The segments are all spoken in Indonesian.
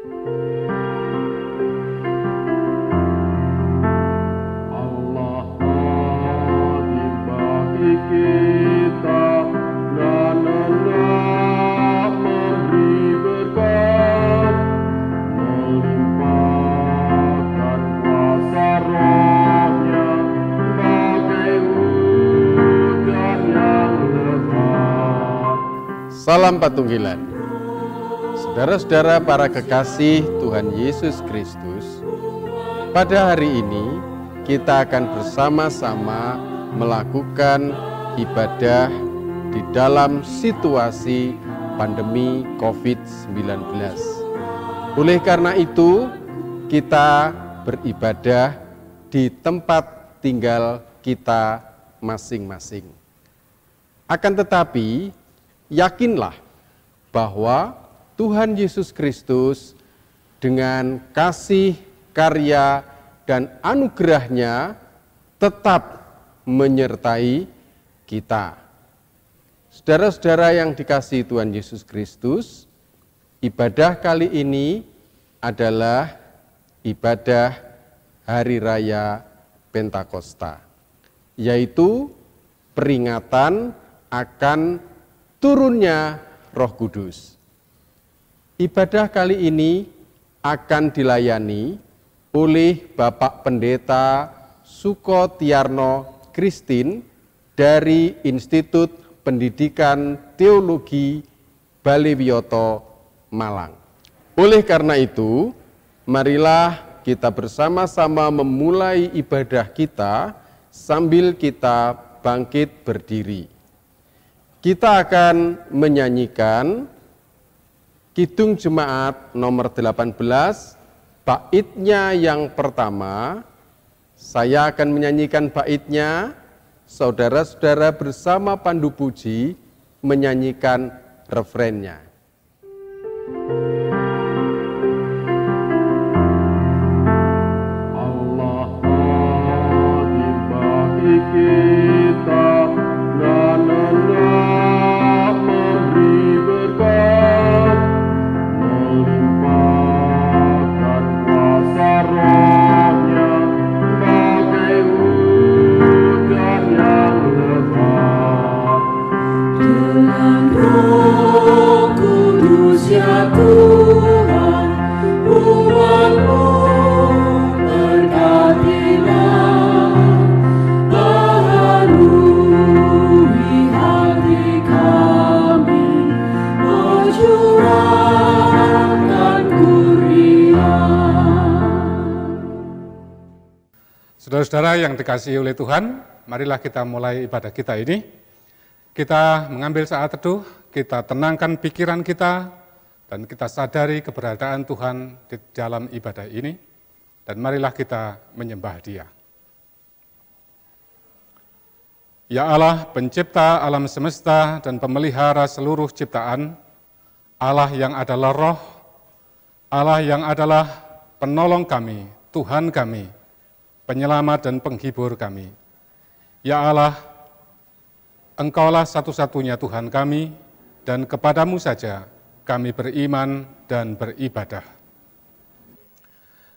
Allah hadir bagi kita dan hendak memberi berkat, melimpahkan kuasa Roh-Nya bagai hujan yang lebat. Salam Patunggilan. Saudara-saudara para kekasih Tuhan Yesus Kristus, pada hari ini kita akan bersama-sama melakukan ibadah di dalam situasi pandemi COVID-19. Oleh karena itu, kita beribadah di tempat tinggal kita masing-masing. Akan tetapi, yakinlah bahwa Tuhan Yesus Kristus dengan kasih, karya, dan anugerah-Nya tetap menyertai kita. Saudara-saudara yang dikasihi Tuhan Yesus Kristus, ibadah kali ini adalah ibadah Hari Raya Pentakosta, yaitu peringatan akan turunnya Roh Kudus. Ibadah kali ini akan dilayani oleh Bapak Pendeta Sukotiarno Kristin dari Institut Pendidikan Teologi Balewiyoto, Malang. Oleh karena itu, marilah kita bersama-sama memulai ibadah kita sambil kita bangkit berdiri. Kita akan menyanyikan Kidung Jemaat nomor 18, baitnya yang pertama. Saya akan menyanyikan baitnya, saudara-saudara bersama pandu puji menyanyikan refrennya. Allah hadir bagi kita dan hendak memberi berkat, melimpahkan kuasa Roh-Nya bagai hujan yang lebat. Dengan Roh Kudus ya Tuhan, umat-Mu berkatilah, baharui hati kami, oh curahkan kurnia. Saudara-saudara yang dikasihi oleh Tuhan, marilah kita mulai ibadah kita ini. Kita mengambil saat teduh, kita tenangkan pikiran kita, dan kita sadari keberadaan Tuhan di dalam ibadah ini, dan marilah kita menyembah Dia. Ya Allah, pencipta alam semesta dan pemelihara seluruh ciptaan, Allah yang adalah Roh, Allah yang adalah penolong kami, Tuhan kami, penyelamat dan penghibur kami. Ya Allah, Engkaulah satu-satunya Tuhan kami, dan kepadamu saja kami beriman dan beribadah.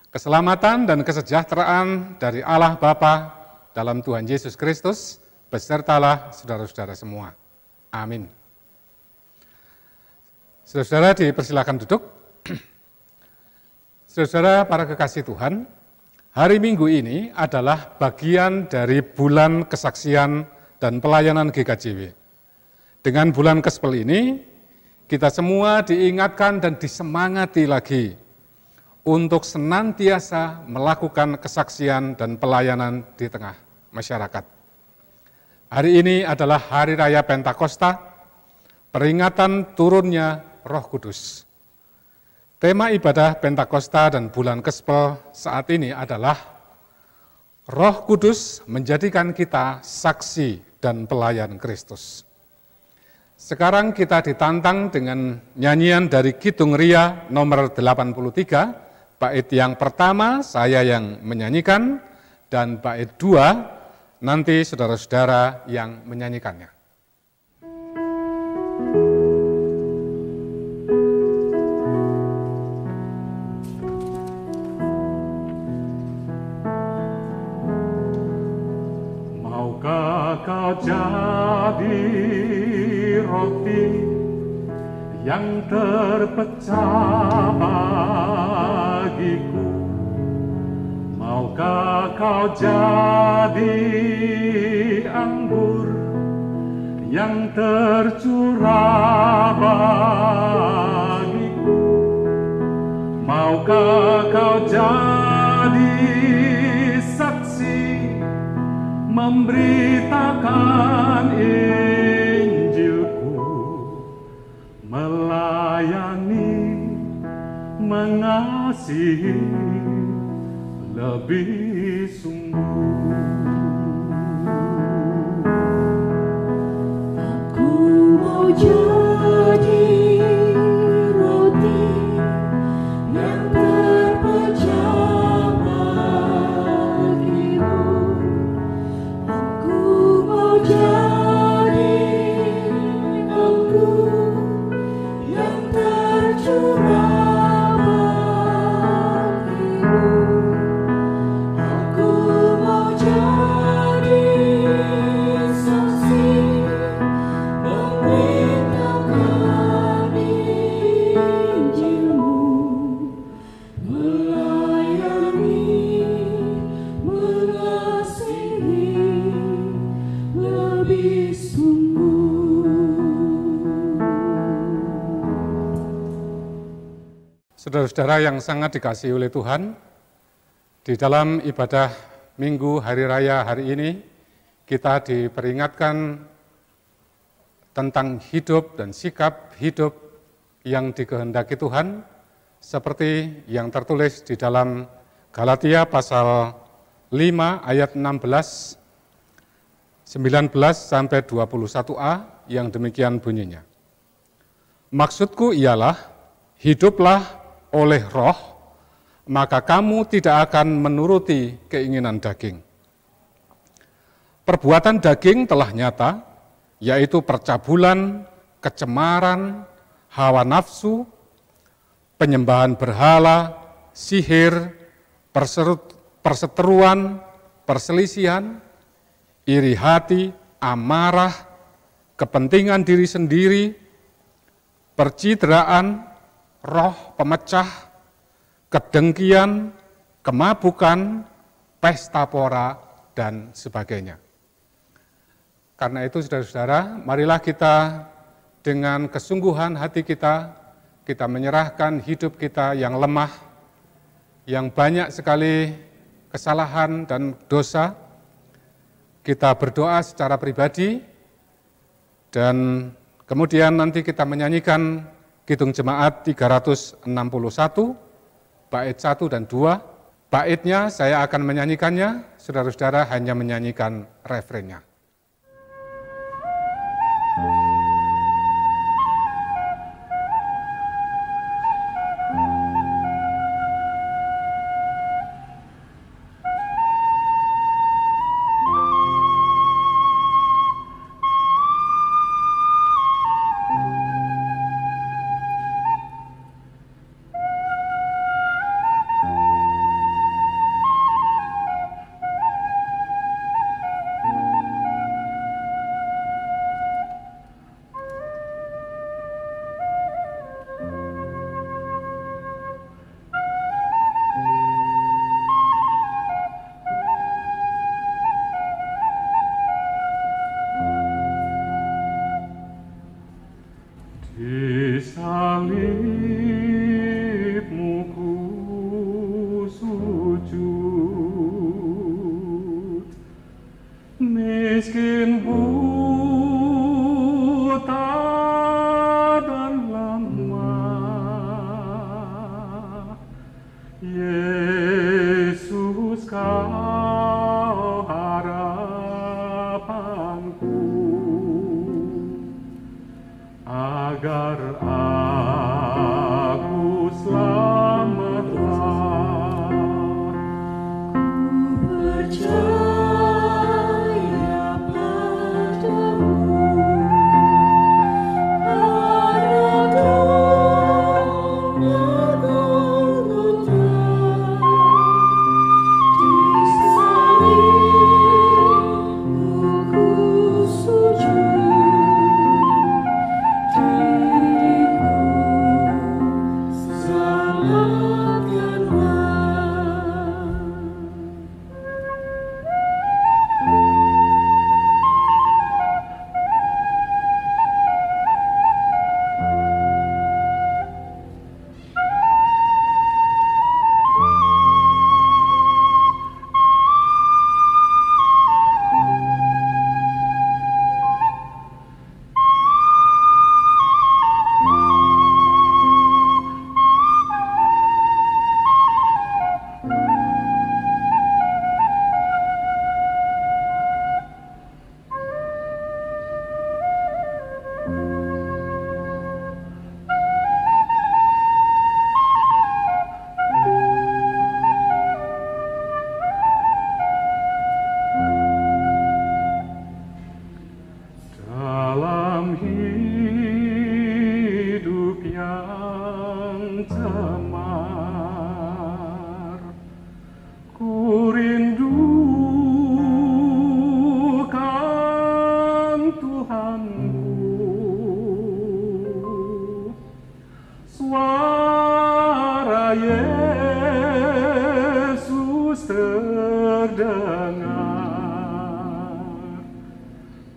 Keselamatan dan kesejahteraan dari Allah Bapa dalam Tuhan Yesus Kristus besertalah saudara-saudara semua. Amin. Saudara-saudara dipersilakan duduk. Saudara para kekasih Tuhan, hari Minggu ini adalah bagian dari bulan kesaksian dan pelayanan GKJW. Dengan bulan Gospel ini, kita semua diingatkan dan disemangati lagi untuk senantiasa melakukan kesaksian dan pelayanan di tengah masyarakat. Hari ini adalah Hari Raya Pentakosta, peringatan turunnya Roh Kudus. Tema ibadah Pentakosta dan bulan Gospel saat ini adalah Roh Kudus menjadikan kita saksi dan pelayan Kristus. Sekarang kita ditantang dengan nyanyian dari Kidung Ria nomor 83, bait yang pertama saya yang menyanyikan, dan bait 2 nanti saudara-saudara yang menyanyikannya. kau jadi roti yang terpecah bagiku. Maukah kau jadi anggur yang tercurah bagiku. Maukah kau jadi saksi memberitakan Injilku, melayani, mengasihi lebih sungguh. Aku mau jadi roti yang terpecah bagimu. Aku mau jadi anggur yang tercurah bagimu. Aku mau jadi saksi memberitakan Injilmu, melayani, mengasihi lebih sungguh. Saudara-saudara yang sangat dikasihi oleh Tuhan, di dalam ibadah Minggu Hari Raya hari ini, kita diperingatkan tentang hidup dan sikap hidup yang dikehendaki Tuhan, seperti yang tertulis di dalam Galatia pasal 5 ayat 16, 19 sampai 21a yang demikian bunyinya. Maksudku ialah, hiduplah oleh roh, maka kamu tidak akan menuruti keinginan daging. Perbuatan daging telah nyata, yaitu percabulan, kecemaran, hawa nafsu, penyembahan berhala, sihir, perseteruan, perselisihan, iri hati, amarah, kepentingan diri sendiri, percideraan, roh pemecah, kedengkian, kemabukan, pesta pora, dan sebagainya. Karena itu saudara-saudara, marilah kita dengan kesungguhan hati kita menyerahkan hidup kita yang lemah, yang banyak sekali kesalahan dan dosa. Kita berdoa secara pribadi, dan kemudian nanti kita menyanyikan Kidung Jemaat 361, bait 1 dan 2. Baitnya saya akan menyanyikannya, saudara-saudara hanya menyanyikan refrennya. semar. Ku rindukan Tuhanku, suara Yesus terdengar.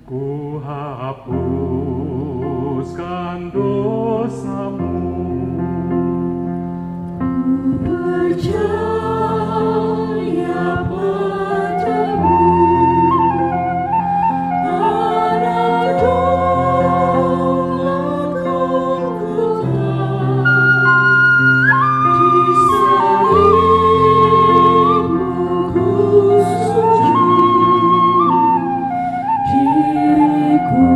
Ku hapuskan dosamu, percaya padamu, anak Tuhan kekal, di salibmu ku sujud, diriku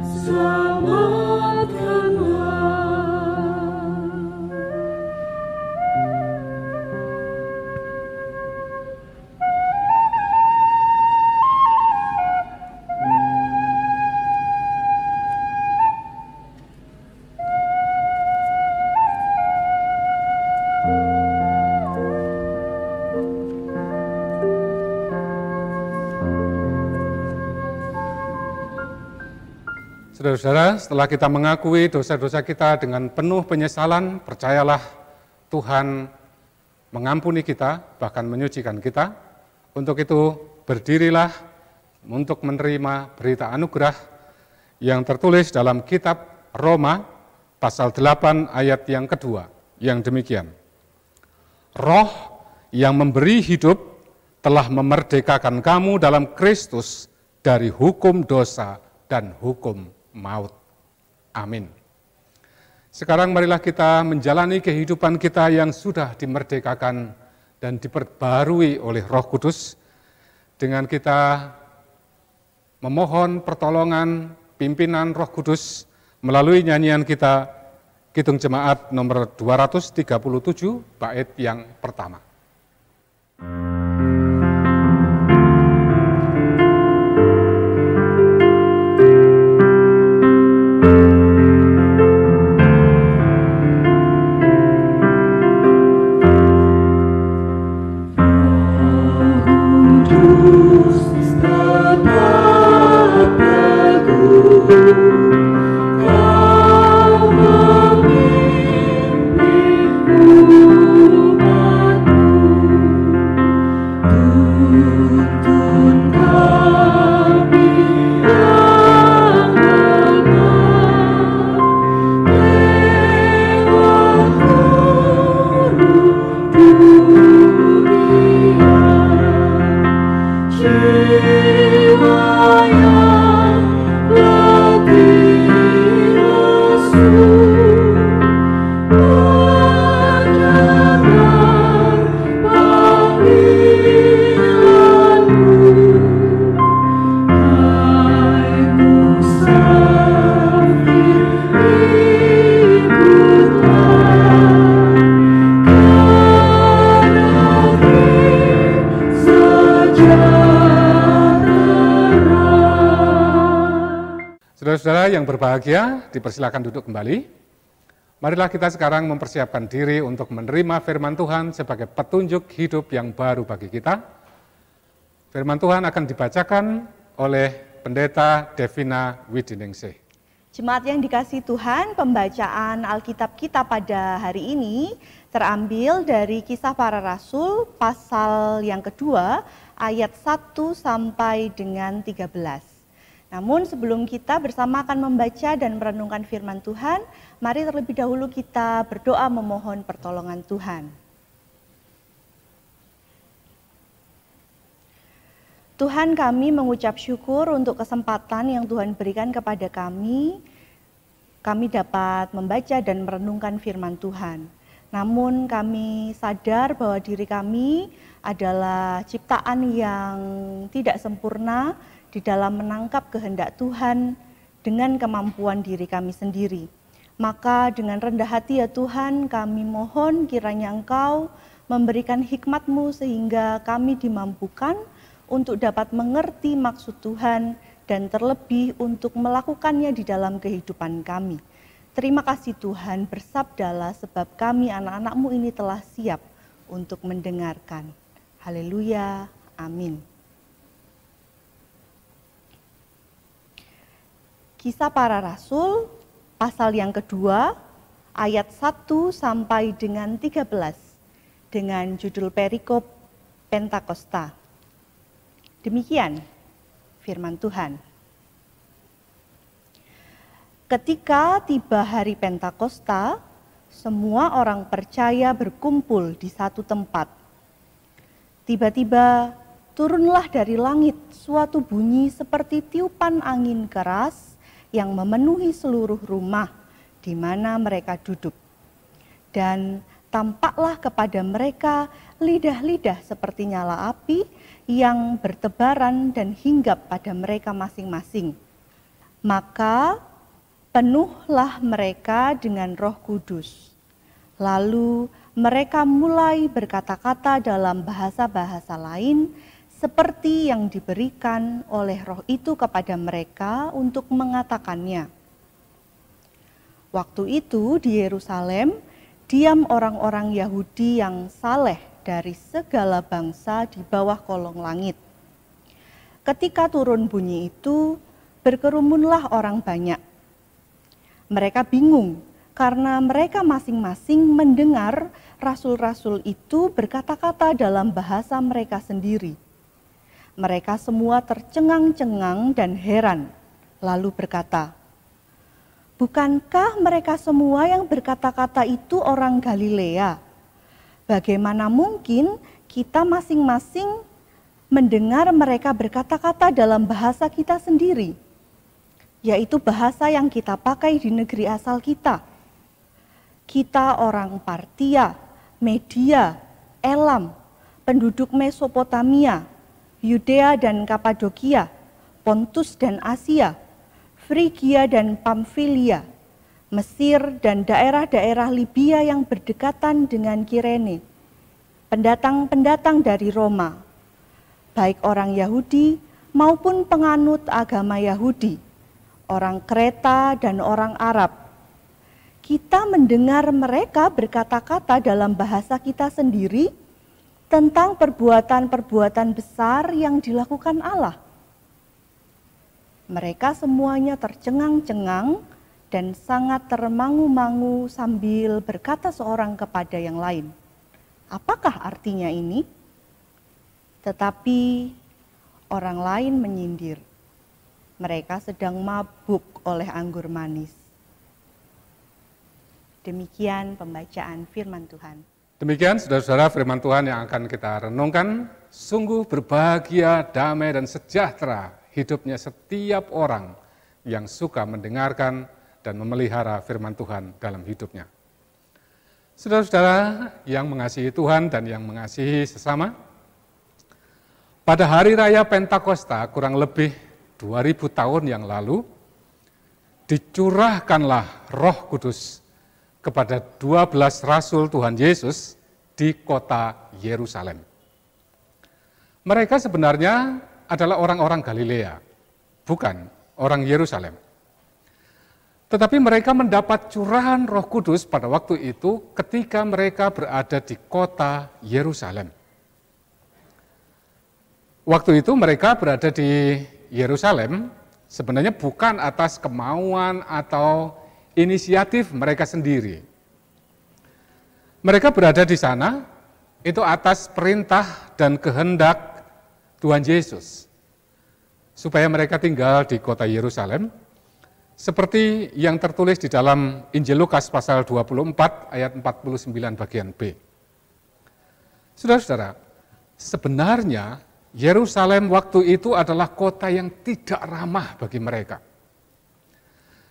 selamatkanlah. Saudara-saudara, setelah kita mengakui dosa-dosa kita dengan penuh penyesalan, percayalah Tuhan mengampuni kita, bahkan menyucikan kita. Untuk itu, berdirilah untuk menerima berita anugerah yang tertulis dalam kitab Roma, pasal 8 ayat yang kedua, yang demikian. Roh yang memberi hidup telah memerdekakan kamu dalam Kristus dari hukum dosa dan hukum maut. Amin. Sekarang marilah kita menjalani kehidupan kita yang sudah dimerdekakan dan diperbarui oleh Roh Kudus dengan kita memohon pertolongan pimpinan Roh Kudus melalui nyanyian kita Kidung Jemaat nomor 237 bait yang pertama. Saudara-saudara yang berbahagia, dipersilakan duduk kembali. Marilah kita sekarang mempersiapkan diri untuk menerima firman Tuhan sebagai petunjuk hidup yang baru bagi kita. Firman Tuhan akan dibacakan oleh Pendeta Devina Widiningsih. Jemaat yang dikasihi Tuhan, pembacaan Alkitab kita pada hari ini terambil dari Kisah Para Rasul pasal yang kedua ayat 1 sampai dengan 13. Namun sebelum kita bersama akan membaca dan merenungkan firman Tuhan, mari terlebih dahulu kita berdoa memohon pertolongan Tuhan. Tuhan, kami mengucap syukur untuk kesempatan yang Tuhan berikan kepada kami dapat membaca dan merenungkan firman Tuhan. Namun kami sadar bahwa diri kami adalah ciptaan yang tidak sempurna di dalam menangkap kehendak Tuhan dengan kemampuan diri kami sendiri. Maka dengan rendah hati ya Tuhan, kami mohon kiranya Engkau memberikan hikmat-Mu sehingga kami dimampukan untuk dapat mengerti maksud Tuhan dan terlebih untuk melakukannya di dalam kehidupan kami. Terima kasih Tuhan, bersabdalah sebab kami anak-anak-Mu ini telah siap untuk mendengarkan. Haleluya, amin. Kisah Para Rasul, pasal yang kedua, ayat 1 sampai dengan 13, dengan judul perikop Pentakosta. Demikian firman Tuhan. Ketika tiba hari Pentakosta, semua orang percaya berkumpul di satu tempat. Tiba-tiba turunlah dari langit suatu bunyi seperti tiupan angin keras yang memenuhi seluruh rumah di mana mereka duduk. Dan tampaklah kepada mereka lidah-lidah seperti nyala api yang bertebaran dan hinggap pada mereka masing-masing. Maka penuhlah mereka dengan Roh Kudus. Lalu mereka mulai berkata-kata dalam bahasa-bahasa lain seperti yang diberikan oleh Roh itu kepada mereka untuk mengatakannya. Waktu itu di Yerusalem diam orang-orang Yahudi yang saleh dari segala bangsa di bawah kolong langit. Ketika turun bunyi itu, berkerumunlah orang banyak. Mereka bingung karena mereka masing-masing mendengar rasul-rasul itu berkata-kata dalam bahasa mereka sendiri. Mereka semua tercengang-cengang dan heran, lalu berkata, "Bukankah mereka semua yang berkata-kata itu orang Galilea? Bagaimana mungkin kita masing-masing mendengar mereka berkata-kata dalam bahasa kita sendiri, yaitu bahasa yang kita pakai di negeri asal kita? Kita orang Partia, Media, Elam, penduduk Mesopotamia, Yudea dan Kapadokia, Pontus dan Asia, Frigia dan Pamfilia, Mesir dan daerah-daerah Libya yang berdekatan dengan Kirene, pendatang-pendatang dari Roma, baik orang Yahudi maupun penganut agama Yahudi, orang Kreta dan orang Arab. Kita mendengar mereka berkata-kata dalam bahasa kita sendiri tentang perbuatan-perbuatan besar yang dilakukan Allah." Mereka semuanya tercengang-cengang dan sangat termangu-mangu sambil berkata seorang kepada yang lain, "Apakah artinya ini?" Tetapi orang lain menyindir, "Mereka sedang mabuk oleh anggur manis." Demikian pembacaan firman Tuhan. Demikian saudara-saudara firman Tuhan yang akan kita renungkan. Sungguh berbahagia, damai dan sejahtera hidupnya setiap orang yang suka mendengarkan dan memelihara firman Tuhan dalam hidupnya. Saudara-saudara yang mengasihi Tuhan dan yang mengasihi sesama, pada hari raya Pentakosta kurang lebih 2000 tahun yang lalu, dicurahkanlah Roh Kudus kepada 12 rasul Tuhan Yesus di kota Yerusalem. Mereka sebenarnya adalah orang-orang Galilea, bukan orang Yerusalem. Tetapi mereka mendapat curahan Roh Kudus pada waktu itu ketika mereka berada di kota Yerusalem. Waktu itu mereka berada di Yerusalem sebenarnya bukan atas kemauan atau inisiatif mereka sendiri. Mereka berada di sana itu atas perintah dan kehendak Tuhan Yesus, supaya mereka tinggal di kota Yerusalem, seperti yang tertulis di dalam Injil Lukas pasal 24 ayat 49 bagian B. Saudara-saudara, sebenarnya Yerusalem waktu itu adalah kota yang tidak ramah bagi mereka.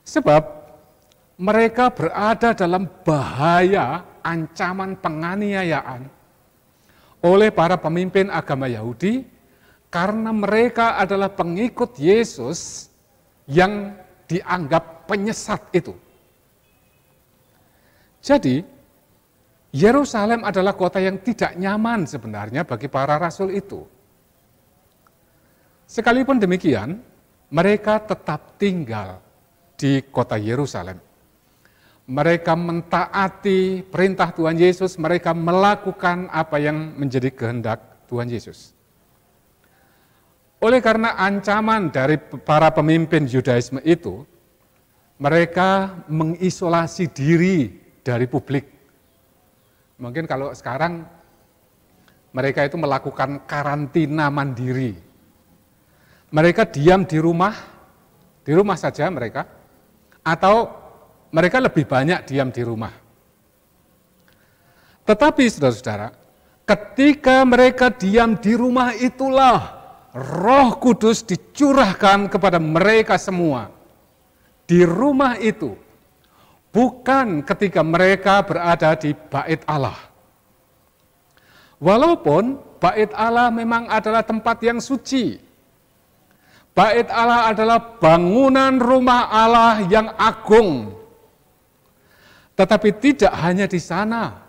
Sebab mereka berada dalam bahaya ancaman penganiayaan oleh para pemimpin agama Yahudi karena mereka adalah pengikut Yesus yang dianggap penyesat itu. Jadi, Yerusalem adalah kota yang tidak nyaman sebenarnya bagi para rasul itu. Sekalipun demikian, mereka tetap tinggal di kota Yerusalem. mereka mentaati perintah Tuhan Yesus, mereka melakukan apa yang menjadi kehendak Tuhan Yesus. Oleh karena ancaman dari para pemimpin Yudaisme itu, mereka mengisolasi diri dari publik. Mungkin kalau sekarang mereka itu melakukan karantina mandiri. Mereka diam di rumah saja mereka, atau mereka lebih banyak diam di rumah. Tetapi saudara-saudara, ketika mereka diam di rumah itulah Roh Kudus dicurahkan kepada mereka semua. Di rumah itu, bukan ketika mereka berada di bait Allah. Walaupun bait Allah memang adalah tempat yang suci. Bait Allah adalah bangunan rumah Allah yang agung. Tetapi tidak hanya di sana.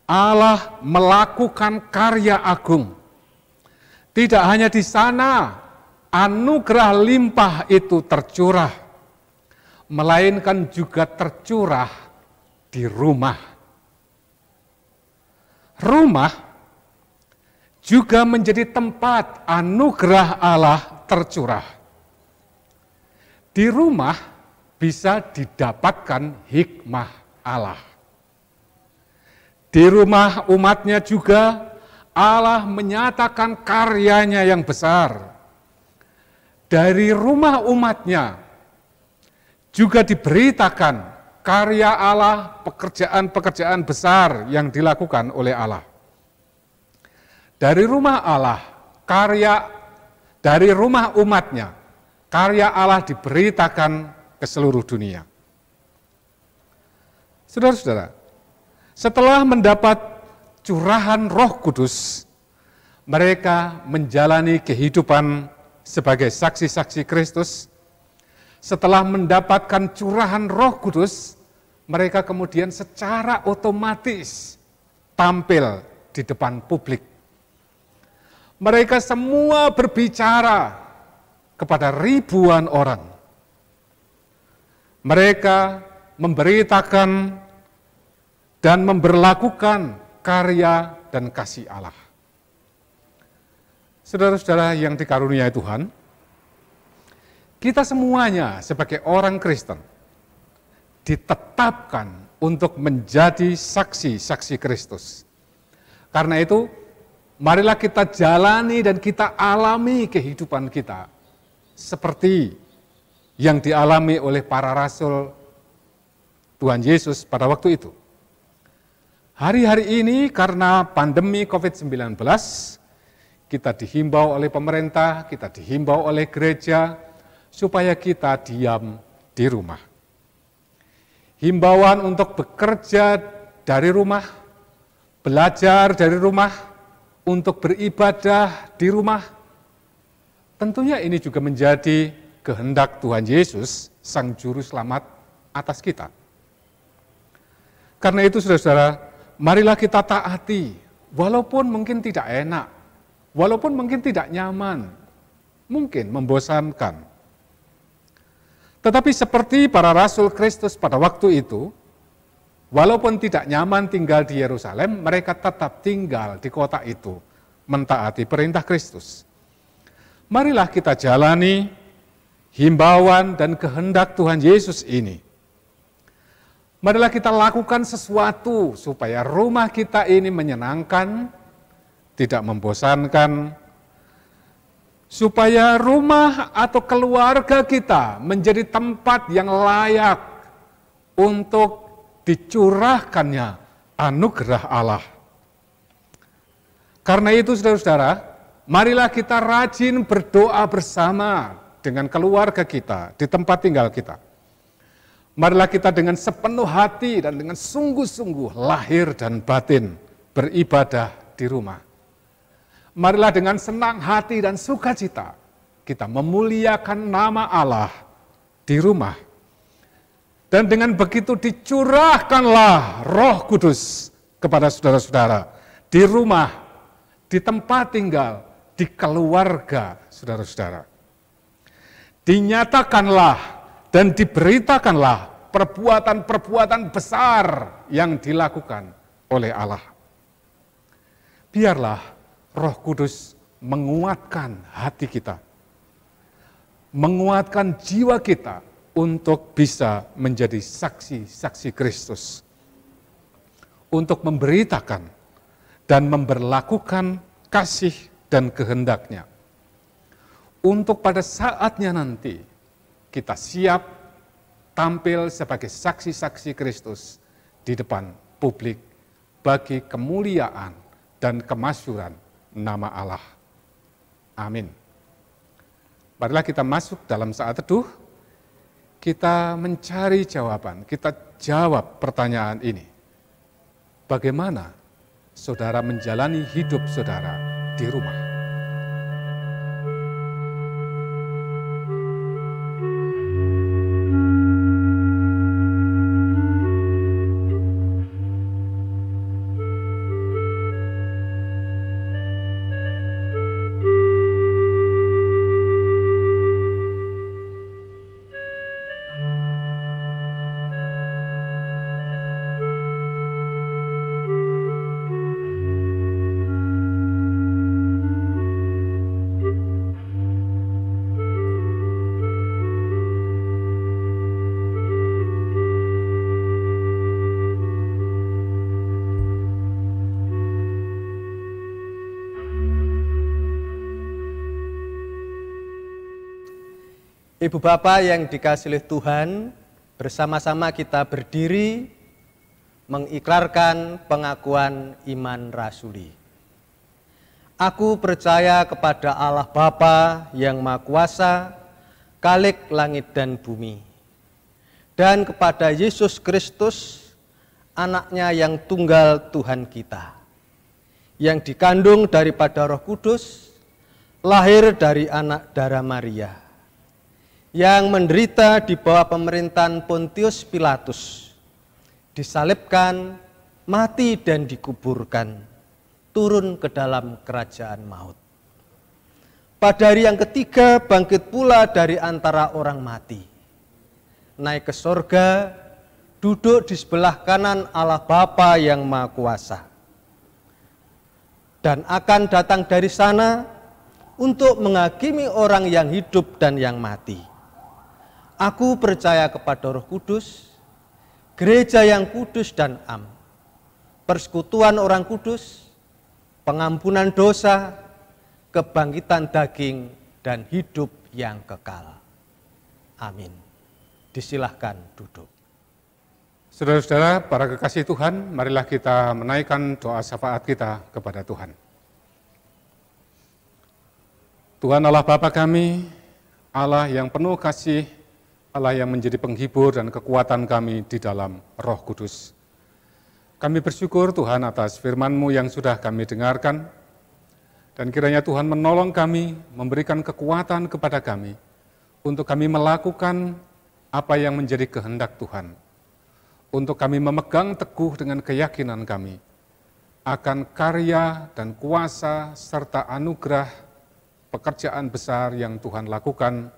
Allah melakukan karya agung. Tidak hanya di sana anugerah limpah itu tercurah, melainkan juga tercurah di rumah. Rumah juga menjadi tempat anugerah Allah tercurah. Di rumah bisa didapatkan hikmah Allah. Di rumah umatnya juga Allah menyatakan karyanya yang besar. Dari rumah umatnya juga diberitakan karya Allah, pekerjaan-pekerjaan besar yang dilakukan oleh Allah. Dari rumah Allah, dari rumah umatnya, karya Allah diberitakan ke seluruh dunia. Saudara-saudara, setelah mendapat curahan Roh Kudus, mereka menjalani kehidupan sebagai saksi-saksi Kristus. Setelah mendapatkan curahan Roh Kudus, mereka kemudian secara otomatis tampil di depan publik. Mereka semua berbicara kepada ribuan orang. Mereka memberitakan dan memberlakukan karya dan kasih Allah. Saudara-saudara yang dikaruniai Tuhan, kita semuanya sebagai orang Kristen ditetapkan untuk menjadi saksi-saksi Kristus. Karena itu, marilah kita jalani dan kita alami kehidupan kita seperti yang dialami oleh para rasul Tuhan Yesus pada waktu itu. Hari-hari ini karena pandemi COVID-19, kita dihimbau oleh pemerintah, kita dihimbau oleh gereja, supaya kita diam di rumah. Himbauan untuk bekerja dari rumah, belajar dari rumah, untuk beribadah di rumah. Tentunya ini juga menjadi kehendak Tuhan Yesus, Sang Juru Selamat atas kita. Karena itu saudara-saudara, marilah kita taati, walaupun mungkin tidak enak, walaupun mungkin tidak nyaman, mungkin membosankan. Tetapi seperti para rasul Kristus pada waktu itu, walaupun tidak nyaman tinggal di Yerusalem, mereka tetap tinggal di kota itu, mentaati perintah Kristus. Marilah kita jalani himbauan dan kehendak Tuhan Yesus ini. Marilah kita lakukan sesuatu supaya rumah kita ini menyenangkan, tidak membosankan, supaya rumah atau keluarga kita menjadi tempat yang layak untuk dicurahkannya anugerah Allah. Karena itu saudara-saudara, marilah kita rajin berdoa bersama dengan keluarga kita di tempat tinggal kita. Marilah kita dengan sepenuh hati dan dengan sungguh-sungguh lahir dan batin beribadah di rumah. Marilah dengan senang hati dan sukacita kita memuliakan nama Allah di rumah. Dan dengan begitu dicurahkanlah Roh Kudus kepada saudara-saudara di rumah, di tempat tinggal, di keluarga saudara-saudara. Dinyatakanlah dan diberitakanlah perbuatan-perbuatan besar yang dilakukan oleh Allah. Biarlah Roh Kudus menguatkan hati kita, menguatkan jiwa kita untuk bisa menjadi saksi-saksi Kristus, untuk memberitakan dan memberlakukan kasih dan kehendak-Nya. Untuk pada saatnya nanti kita siap tampil sebagai saksi-saksi Kristus di depan publik bagi kemuliaan dan kemasyhuran nama Allah. Amin. Marilah kita masuk dalam saat teduh, kita mencari jawaban, kita jawab pertanyaan ini. Bagaimana saudara menjalani hidup saudara di rumah? Ibu Bapak yang dikasihi oleh Tuhan, bersama-sama kita berdiri mengikrarkan pengakuan iman rasuli. Aku percaya kepada Allah Bapa yang Maha Kuasa, Khalik langit dan bumi, dan kepada Yesus Kristus, Anaknya yang tunggal Tuhan kita, yang dikandung daripada Roh Kudus, lahir dari anak darah Maria, yang menderita di bawah pemerintahan Pontius Pilatus, disalibkan, mati dan dikuburkan, turun ke dalam kerajaan maut. Pada hari yang ketiga bangkit pula dari antara orang mati, naik ke sorga, duduk di sebelah kanan Allah Bapa yang Maha Kuasa, dan akan datang dari sana untuk menghakimi orang yang hidup dan yang mati. Aku percaya kepada Roh Kudus, gereja yang kudus dan am, persekutuan orang kudus, pengampunan dosa, kebangkitan daging, dan hidup yang kekal. Amin. Disilahkan duduk. Saudara-saudara, para kekasih Tuhan, marilah kita menaikkan doa syafaat kita kepada Tuhan. Tuhan Allah Bapa kami, Allah yang penuh kasih, Allah yang menjadi penghibur dan kekuatan kami di dalam Roh Kudus. Kami bersyukur Tuhan atas firman-Mu yang sudah kami dengarkan, dan kiranya Tuhan menolong kami, memberikan kekuatan kepada kami, untuk kami melakukan apa yang menjadi kehendak Tuhan, untuk kami memegang teguh dengan keyakinan kami akan karya dan kuasa serta anugerah pekerjaan besar yang Tuhan lakukan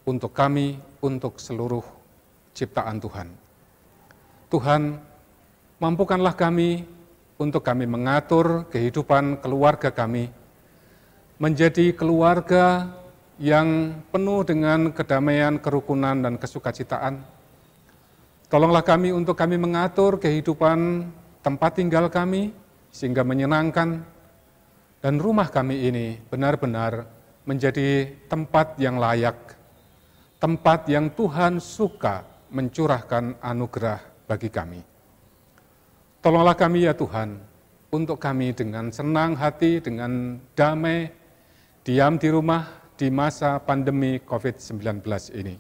untuk kami, untuk seluruh ciptaan Tuhan. Tuhan, mampukanlah kami untuk kami mengatur kehidupan keluarga kami menjadi keluarga yang penuh dengan kedamaian, kerukunan, dan kesukacitaan. Tolonglah kami untuk kami mengatur kehidupan tempat tinggal kami sehingga menyenangkan, dan rumah kami ini benar-benar menjadi tempat yang layak, tempat yang Tuhan suka mencurahkan anugerah bagi kami. Tolonglah kami ya Tuhan, untuk kami dengan senang hati, dengan damai, diam di rumah di masa pandemi COVID-19 ini.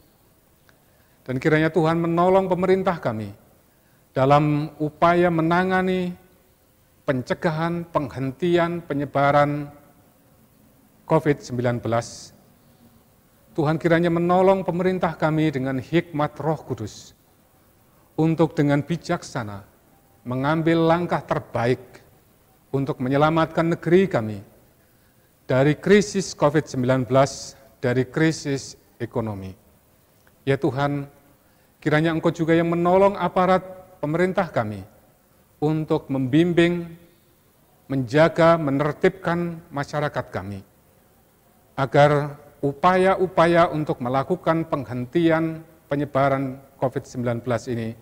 Dan kiranya Tuhan menolong pemerintah kami dalam upaya menangani pencegahan, penghentian, penyebaran COVID-19. Tuhan kiranya menolong pemerintah kami dengan hikmat Roh Kudus untuk dengan bijaksana mengambil langkah terbaik untuk menyelamatkan negeri kami dari krisis COVID-19, dari krisis ekonomi. Ya Tuhan, Kiranya Engkau juga yang menolong aparat pemerintah kami untuk membimbing, menjaga, menertibkan masyarakat kami, agar upaya-upaya untuk melakukan penghentian penyebaran COVID-19 ini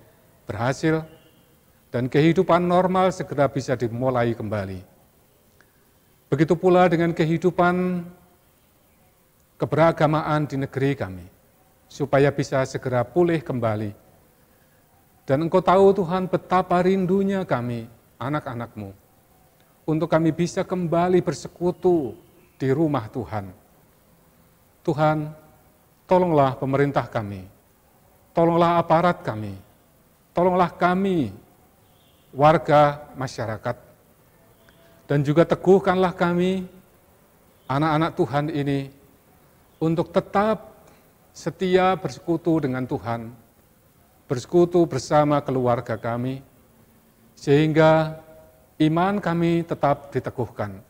berhasil dan kehidupan normal segera bisa dimulai kembali. Begitu pula dengan kehidupan keberagamaan di negeri kami, supaya bisa segera pulih kembali. Dan Engkau tahu Tuhan betapa rindunya kami, anak-anak-Mu, untuk kami bisa kembali bersekutu di rumah Tuhan. Tuhan, tolonglah pemerintah kami, tolonglah aparat kami, tolonglah kami, warga masyarakat, dan juga teguhkanlah kami, anak-anak Tuhan ini, untuk tetap setia bersekutu dengan Tuhan, bersekutu bersama keluarga kami, sehingga iman kami tetap diteguhkan,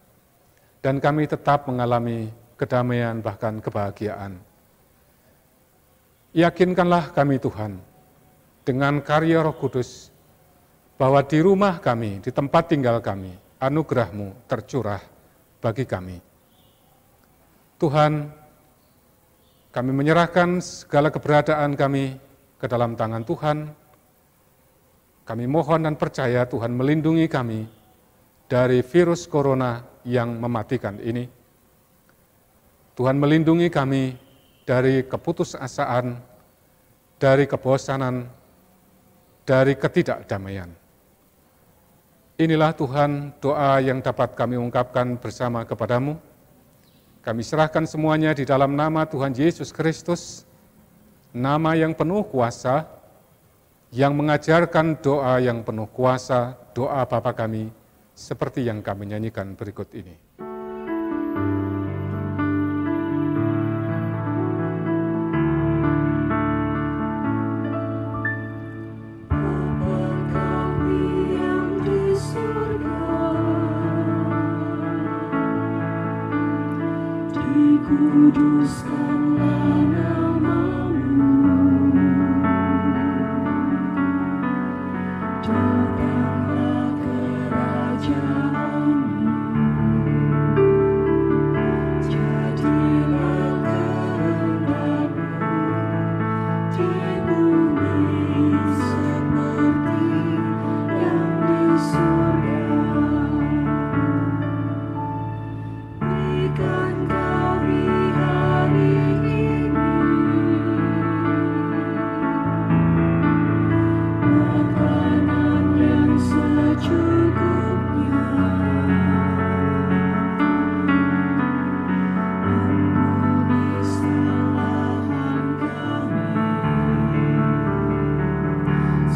dan kami tetap mengalami kedamaian bahkan kebahagiaan. Yakinkanlah kami Tuhan, dengan karya Roh Kudus, bahwa di rumah kami, di tempat tinggal kami, anugerah-Mu tercurah bagi kami. Tuhan, kami menyerahkan segala keberadaan kami ke dalam tangan Tuhan. Kami mohon dan percaya Tuhan melindungi kami dari virus corona yang mematikan ini. Tuhan melindungi kami dari keputusasaan, dari kebosanan, dari ketidakdamaian. Inilah Tuhan doa yang dapat kami ungkapkan bersama kepadamu. Kami serahkan semuanya di dalam nama Tuhan Yesus Kristus, nama yang penuh kuasa, yang mengajarkan doa yang penuh kuasa, doa Bapa kami, seperti yang kami nyanyikan berikut ini. Kuduskanlah nama-Mu, datanglah kerajaan-Mu, jadilah kehendak-Mu di bumi seperti yang di surga. Berikan kami hari ini makanan yang secukupnya. Ampuni kesalahan kami,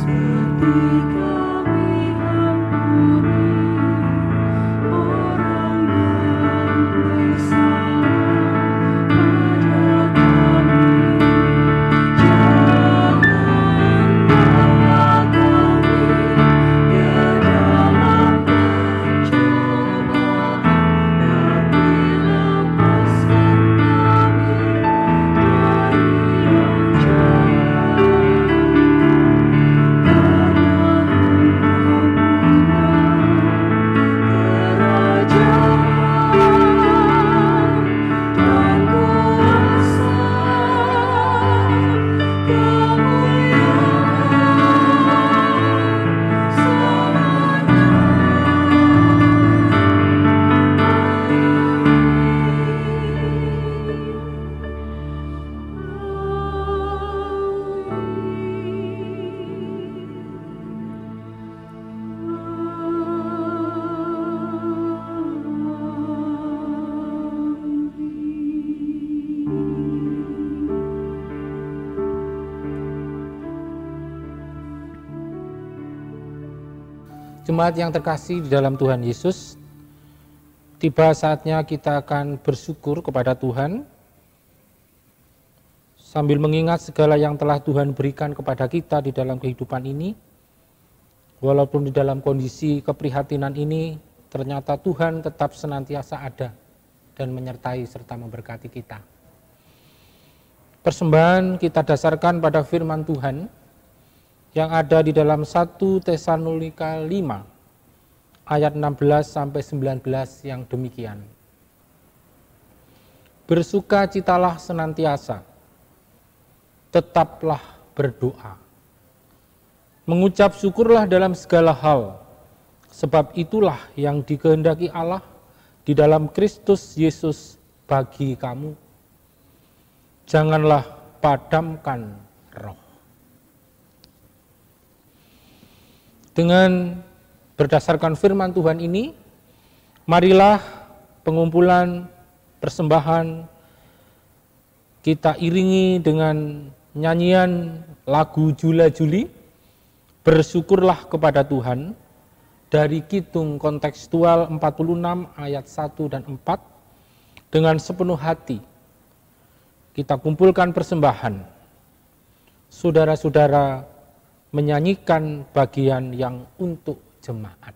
seperti kami ampuni orang yang bersalah pada kami. Jangan bawa kami ke dalam pencobaan, tapi lepaskan kami dari yang jahat. Karena Engkau punya kerajaan dan kuasa, kemuliaan Jemaat yang terkasih di dalam Tuhan Yesus, tiba saatnya kita akan bersyukur kepada Tuhan sambil mengingat segala yang telah Tuhan berikan kepada kita di dalam kehidupan ini. Walaupun di dalam kondisi keprihatinan ini, ternyata Tuhan tetap senantiasa ada dan menyertai serta memberkati kita. Persembahan kita dasarkan pada firman Tuhan yang ada di dalam 1 Tesalonika 5 ayat 16 sampai 19 yang demikian. Bersukacitalah senantiasa, tetaplah berdoa. Mengucap syukurlah dalam segala hal, sebab itulah yang dikehendaki Allah di dalam Kristus Yesus bagi kamu. Janganlah padamkan roh. Dengan berdasarkan firman Tuhan ini, marilah pengumpulan persembahan kita iringi dengan nyanyian lagu Jula Juli, bersyukurlah kepada Tuhan, dari Kidung kontekstual 46 ayat 1 dan 4, dengan sepenuh hati kita kumpulkan persembahan. Saudara-saudara menyanyikan bagian yang untuk jemaat.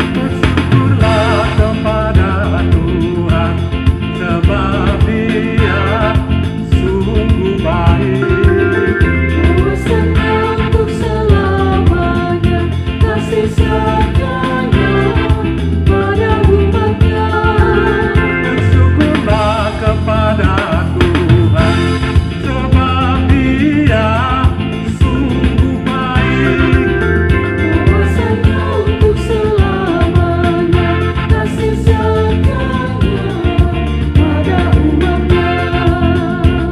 Bersyukurlah kepada Tuhan, sebab Dia sungguh baik. Kuasanya untuk selamanya, kasih setianya pada umatnya. Bersyukurlah kepada Tuhan, sebab Dia sungguh baik. Kuasanya untuk selamanya, kasih setianya pada umatnya.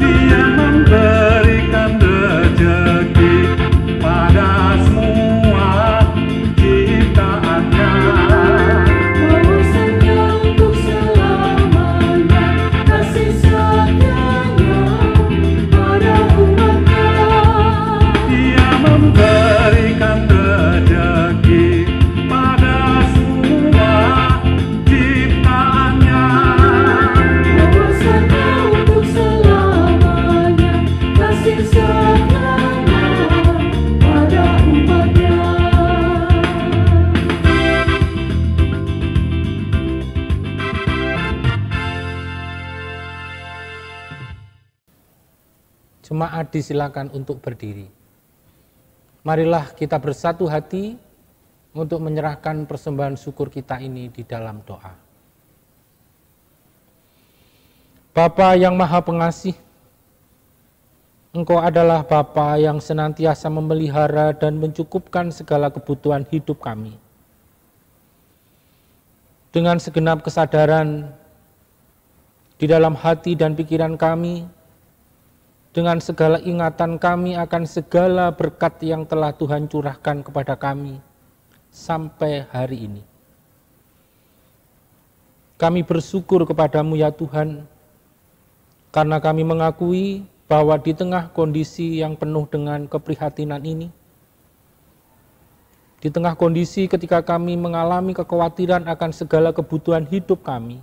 Dia memberikan rezeki pada semua ciptaannya. Kuasanya untuk selamanya, kasih setianya pada umatnya. Dia memberikan rezeki pada semua ciptaannya. Kuasanya untuk selamanya, kasih setianya pada umatnya. Jemaat disilakan untuk berdiri. Marilah kita bersatu hati untuk menyerahkan persembahan syukur kita ini di dalam doa. Bapa yang Maha Pengasih, Engkau adalah Bapa yang senantiasa memelihara dan mencukupkan segala kebutuhan hidup kami. Dengan segenap kesadaran di dalam hati dan pikiran kami, dengan segala ingatan kami akan segala berkat yang telah Tuhan curahkan kepada kami sampai hari ini. Kami bersyukur kepadamu ya Tuhan, karena kami mengakui bahwa di tengah kondisi yang penuh dengan keprihatinan ini, di tengah kondisi ketika kami mengalami kekhawatiran akan segala kebutuhan hidup kami,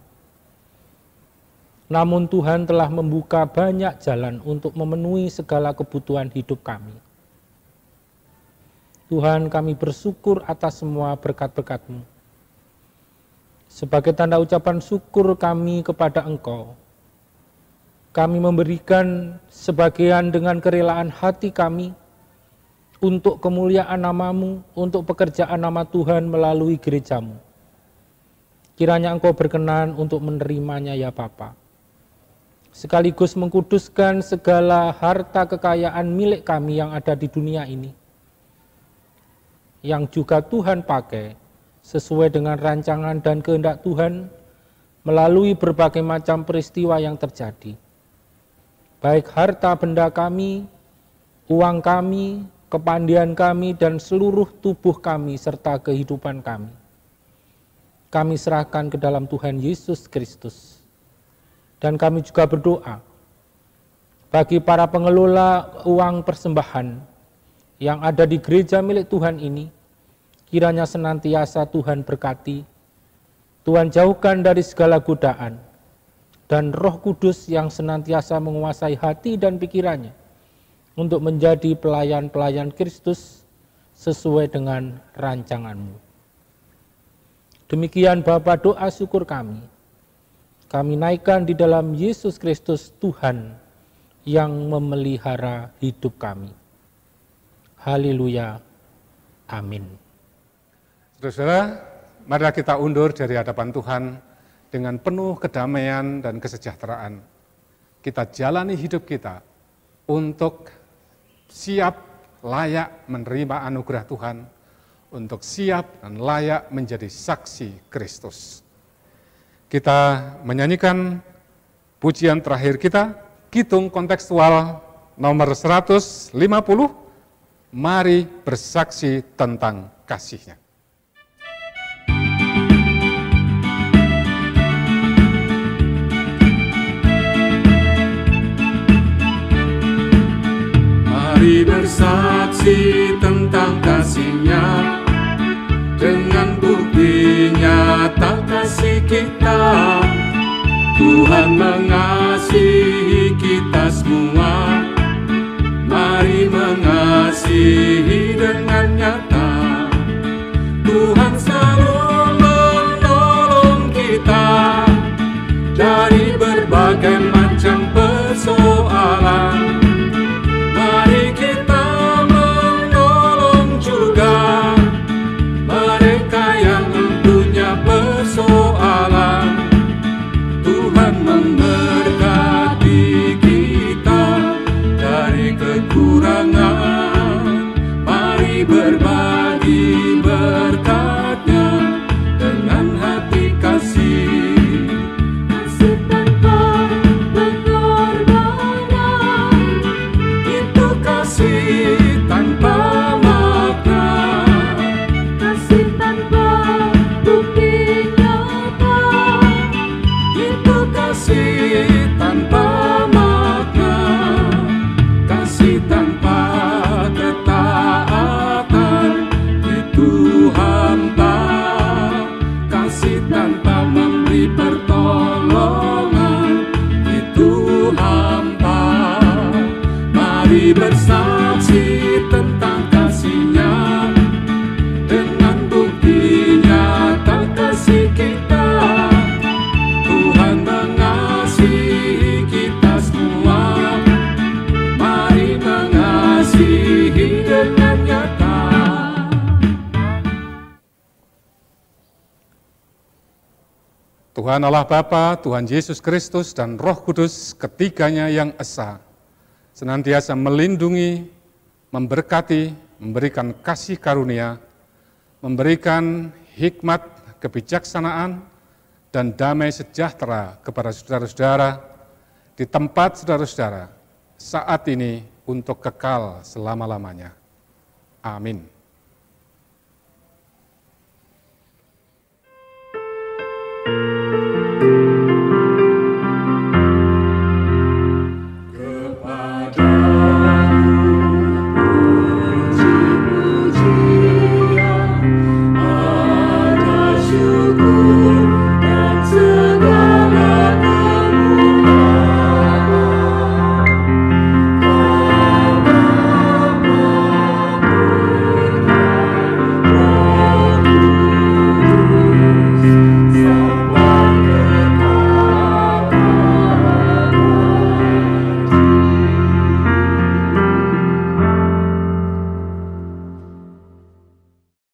namun Tuhan telah membuka banyak jalan untuk memenuhi segala kebutuhan hidup kami. Tuhan, kami bersyukur atas semua berkat-berkat-Mu. Sebagai tanda ucapan syukur kami kepada Engkau, kami memberikan sebagian dengan kerelaan hati kami untuk kemuliaan nama-Mu, untuk pekerjaan nama Tuhan melalui gereja-Mu. Kiranya Engkau berkenan untuk menerimanya ya Bapa. Sekaligus mengkuduskan segala harta kekayaan milik kami yang ada di dunia ini, yang juga Tuhan pakai sesuai dengan rancangan dan kehendak Tuhan melalui berbagai macam peristiwa yang terjadi. Baik harta benda kami, uang kami, kepandian kami, dan seluruh tubuh kami serta kehidupan kami. Kami serahkan ke dalam Tuhan Yesus Kristus. Dan kami juga berdoa bagi para pengelola uang persembahan yang ada di gereja milik Tuhan ini, kiranya senantiasa Tuhan berkati, Tuhan jauhkan dari segala godaan, dan Roh Kudus yang senantiasa menguasai hati dan pikirannya untuk menjadi pelayan-pelayan Kristus sesuai dengan rancangan-Mu. Demikian Bapa doa syukur kami. Kami naikkan di dalam Yesus Kristus Tuhan yang memelihara hidup kami. Haleluya. Amin. Saudara-saudara, mari kita undur dari hadapan Tuhan dengan penuh kedamaian dan kesejahteraan. Kita jalani hidup kita untuk siap layak menerima anugerah Tuhan, untuk siap dan layak menjadi saksi Kristus. Kita menyanyikan pujian terakhir kita, Kidung kontekstual nomor 150, mari bersaksi tentang kasih-Nya. Mari bersaksi tentang kasih-Nya, dengan bukti nyata kasih kita. Tuhan mengasihi kita semua, mari mengasihi dengan nyata. Tuhan selalu menolong kita dari berbagai macam persoalan. Mari kita menolong juga mereka yang punya persoalan. Tuhan memberkati kita dari kekurangan. Mari berbagi berkat-Nya dengan hati kasih. Kasih tanpa pengorbanan, Itu kasih tanpa makna. kasih tanpa bukti nyata, Itu kasih tanpa makna. Kasih tanpa ketaatan, itu hampa. Kasih tanpa memberi pertolongan, itu hampa. Mari bersaksi tentang kasih-Nya, dengan bukti nyata kasih kita. Tuhan mengasihi kita semua, mari mengasihi dengan nyata. Tuhan Allah Bapa, Tuhan Yesus Kristus, dan Roh Kudus, ketiganya yang esa, senantiasa melindungi, memberkati, memberikan kasih karunia, memberikan hikmat, kebijaksanaan, dan damai sejahtera kepada saudara-saudara di tempat saudara-saudara saat ini untuk kekal selama-lamanya. Amin.